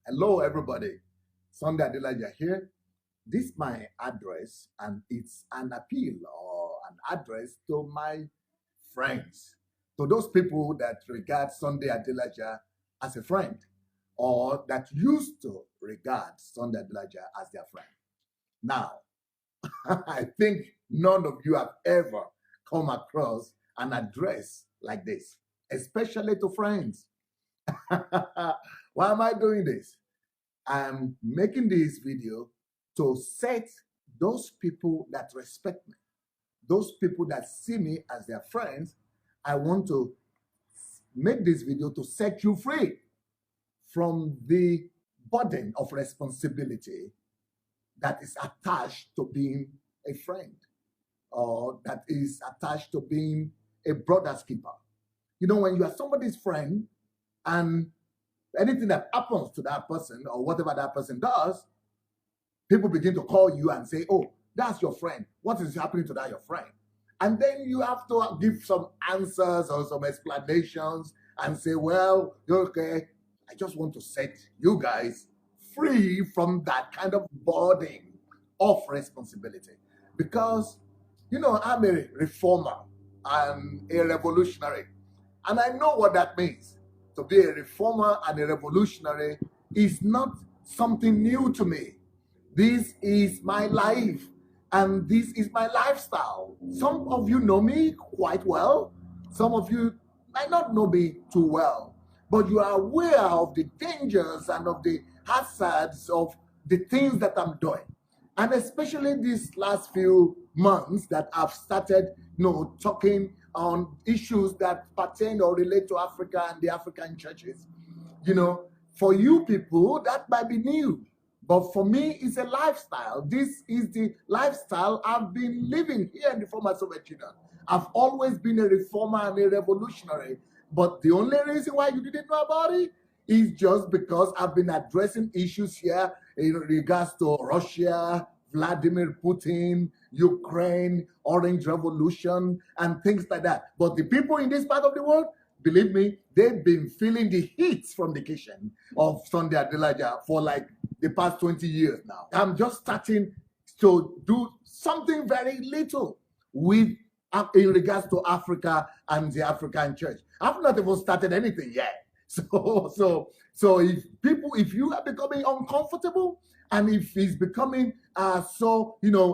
Hello, everybody. Sunday Adelaja here. This is my address, and it's an appeal or an address to my friends, to those people that regard Sunday Adelaja as a friend, or that used to regard Sunday Adelaja as their friend. Now, I think none of you have ever come across an address like this, especially to friends. Why am I doing this? I'm making this video to set those people that respect me, those people that see me as their friends. I want to make this video to set you free from the burden of responsibility that is attached to being a friend, or that is attached to being a brother's keeper. You know, when you are somebody's friend and anything that happens to that person or whatever that person does, people begin to call you and say, oh, that's your friend. What is happening to that your friend? And then you have to give some answers or some explanations and say, well, okay, I just want to set you guys free from that kind of burden of responsibility. Because, you know, I'm a reformer, I'm a revolutionary, and I know what that means. To be a reformer and a revolutionary is not something new to me. This is my life, and this is my lifestyle. Some of you know me quite well. Some of you might not know me too well, but you are aware of the dangers and of the hazards of the things that I'm doing. And especially these last few months that I've started, talking on issues that pertain or relate to Africa and the African churches. For you people, that might be new. But for me, it's a lifestyle. This is the lifestyle I've been living here in the former Soviet Union. I've always been a reformer and a revolutionary. But the only reason why you didn't know about it is just because I've been addressing issues here in regards to Russia, Vladimir Putin, Ukraine, Orange Revolution, and things like that. But the people in this part of the world, believe me, they've been feeling the heat from the kitchen of Sunday Adelaja for like the past 20 years now. I'm just starting to do something very little with in regards to Africa and the African church. I've not even started anything yet. So if you are becoming uncomfortable, and if it's becoming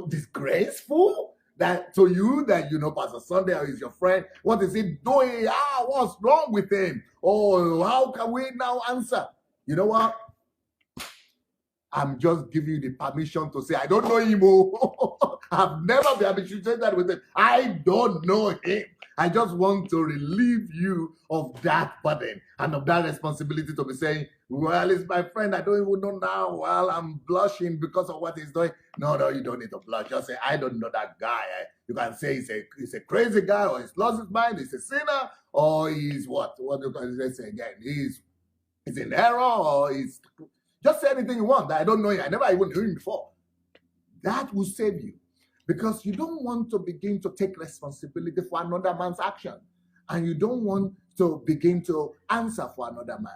disgraceful that to you that Pastor Sunday is your friend, what is he doing? What's wrong with him? Oh, how can we now answer? You know what? I'm just giving you the permission to say, I don't know him. I've never been habituated with him. I don't know him. I just want to relieve you of that burden and of that responsibility to be saying, well, it's my friend. I don't even know now. Well, I'm blushing because of what he's doing. No, you don't need to blush. Just say, I don't know that guy. You can say he's a crazy guy, or he's lost his mind, he's a sinner, or he's what? What do you say again? He's in error, or he's... Just say anything you want. I don't know him. I never even knew him before. That will save you. Because you don't want to begin to take responsibility for another man's action. And you don't want to begin to answer for another man.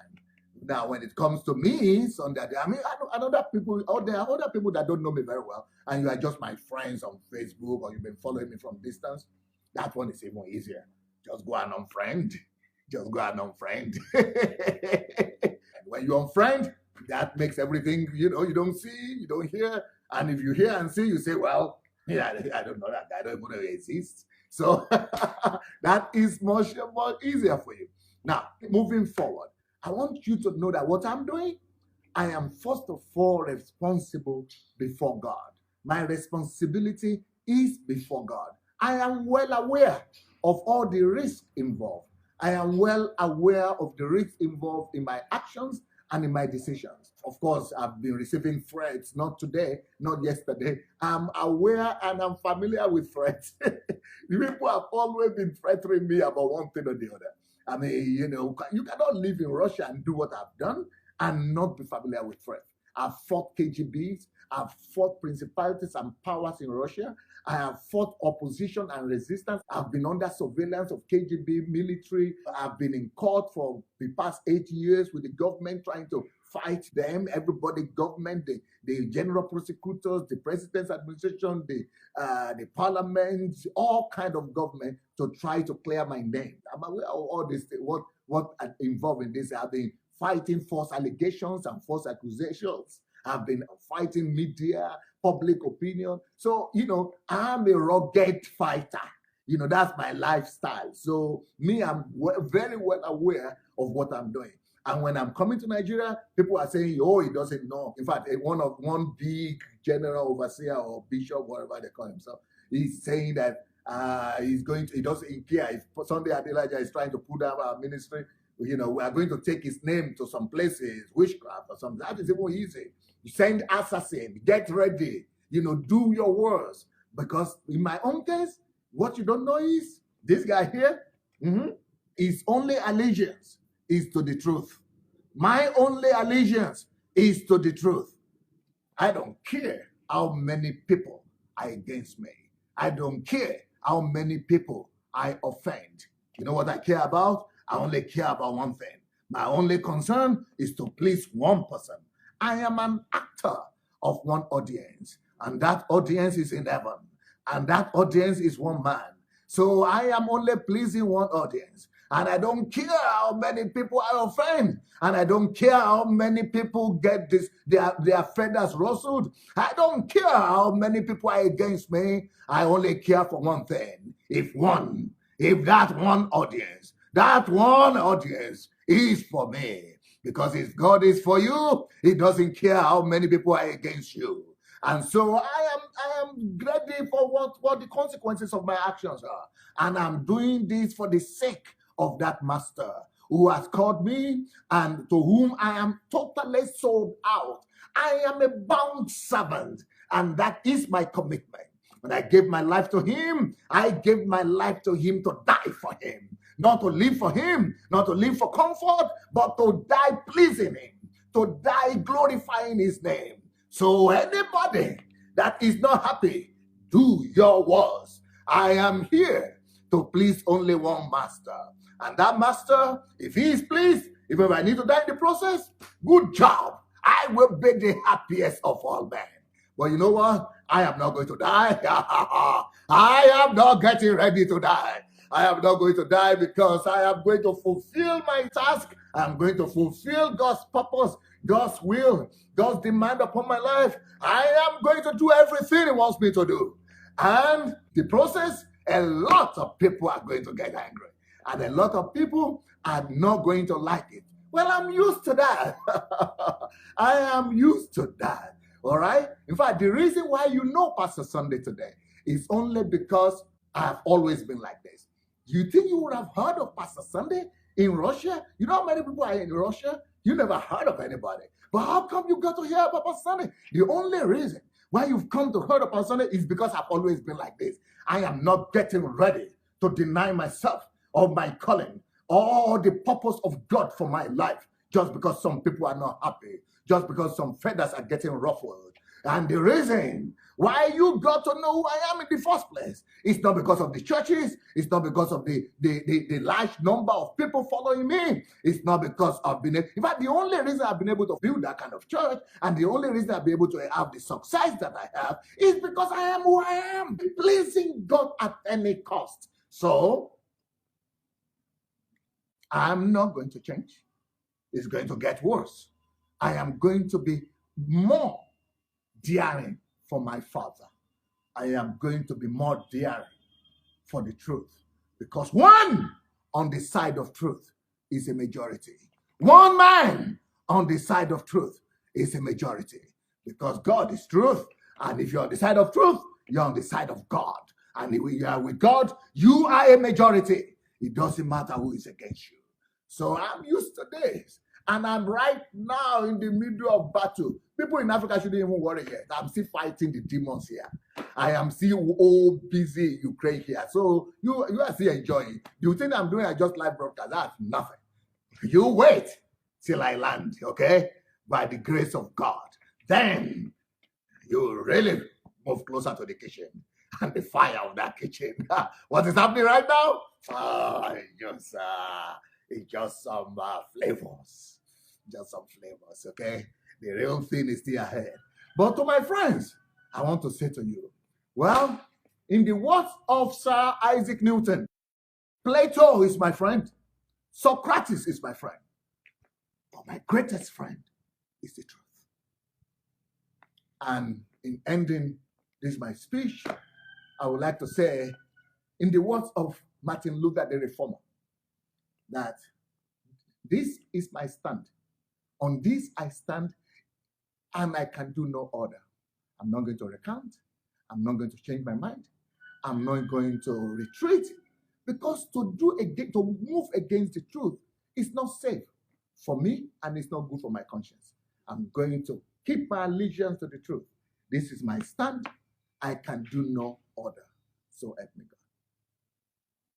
Now, when it comes to me, Sunday, I mean, other people, there are other people that don't know me very well, and you are just my friends on Facebook, or you've been following me from distance. That one is even easier. Just go and unfriend. Just go and unfriend. And when you unfriend, that makes everything, you don't see, you don't hear. And if you hear and see, you say, well, yeah, I don't know that guy, I don't even know he exists. So that is much more easier for you. Now, moving forward, I want you to know that what I'm doing, I am first of all responsible before God. My responsibility is before God. I am well aware of all the risks involved. I am well aware of the risks involved in my actions and in my decisions. Of course, I've been receiving threats, not today, not yesterday. I'm aware and I'm familiar with threats. The people have always been threatening me about one thing or the other. I mean, you cannot live in Russia and do what I've done and not be familiar with threats. I've fought KGBs. I've fought principalities and powers in Russia. I have fought opposition and resistance. I've been under surveillance of KGB military. I've been in court for the past 8 years with the government trying to fight them. Everybody, government, the general prosecutors, the president's administration, the parliament, all kind of government to try to clear my name. I'm aware of all this. What involved in this? I've been fighting false allegations and false accusations. I've been fighting media, public opinion. So, I'm a rugged fighter. That's my lifestyle. So I'm very well aware of what I'm doing. And when I'm coming to Nigeria, people are saying, oh, he doesn't know. In fact, one big general overseer or bishop, whatever they call himself, he's saying that he doesn't care if Sunday Adelaja is trying to put down our ministry. We are going to take his name to some places, witchcraft or something. That is even easy. You send assassin, get ready, do your worst. Because in my own case, what you don't know is this guy here, his only allegiance is to the truth. My only allegiance is to the truth. I don't care how many people are against me. I don't care how many people I offend. You know what I care about? I only care about one thing. My only concern is to please one person. I am an actor of one audience, and that audience is in heaven, and that audience is one man. So I am only pleasing one audience, and I don't care how many people I offend, and I don't care how many people get their feathers rustled. I don't care how many people are against me. I only care for one thing. If that one audience is for me. Because if God is for you, he doesn't care how many people are against you. And so I am ready for what the consequences of my actions are. And I'm doing this for the sake of that master who has called me and to whom I am totally sold out. I am a bound servant, and that is my commitment. When I gave my life to him, I gave my life to him to die for him. Not to live for him, not to live for comfort, but to die pleasing him, to die glorifying his name. So anybody that is not happy, do your worst. I am here to please only one master. And that master, if he is pleased, if I need to die in the process, good job. I will be the happiest of all men. But you know what? I am not going to die. I am not getting ready to die. I am not going to die because I am going to fulfill my task. I am going to fulfill God's purpose, God's will, God's demand upon my life. I am going to do everything he wants me to do. And the process, a lot of people are going to get angry. And a lot of people are not going to like it. Well, I'm used to that. I am used to that. All right? In fact, the reason why you know Pastor Sunday today is only because I have always been like this. You think you would have heard of Pastor Sunday in Russia? You know how many people are in Russia? You never heard of anybody. But how come you got to hear about Pastor Sunday? The only reason why you've come to hear about Pastor Sunday is because I've always been like this. I am not getting ready to deny myself of my calling or the purpose of God for my life just because some people are not happy, just because some feathers are getting ruffled. And the reason why you got to know who I am in the first place, it's not because of the churches, it's not because of the large number of people following me, it's not because I've been, in fact, the only reason I've been able to build that kind of church, and the only reason I've been able to have the success that I have, is because I am who I am, pleasing God at any cost. So, I'm not going to change. It's going to get worse. I am going to be more daring for my Father. I am going to be more daring for the truth. Because one on the side of truth is a majority. One man on the side of truth is a majority. Because God is truth. And if you're on the side of truth, you're on the side of God. And if you are with God, you are a majority. It doesn't matter who is against you. So I'm used to this. And I'm right now in the middle of battle. People in Africa shouldn't even worry yet. I'm still fighting the demons here. I am still all busy Ukraine here. So you are still enjoying. You think I'm doing a just live broadcast? That's nothing. You wait till I land, okay? By the grace of God. then you really move closer to the kitchen and the fire of that kitchen. What is happening right now? It's just some flavors. Just some flavors, okay? The real thing is still ahead. But to my friends, I want to say to you, well, in the words of Sir Isaac Newton, Plato is my friend, Socrates is my friend, but my greatest friend is the truth. And in ending this my speech, I would like to say, in the words of Martin Luther the Reformer, that this is my stand. On this I stand, and I can do no other. I'm not going to recount. I'm not going to change my mind. I'm not going to retreat, because to move against the truth is not safe for me, and it's not good for my conscience. I'm going to keep my allegiance to the truth. This is my stand. I can do no other. So help me God.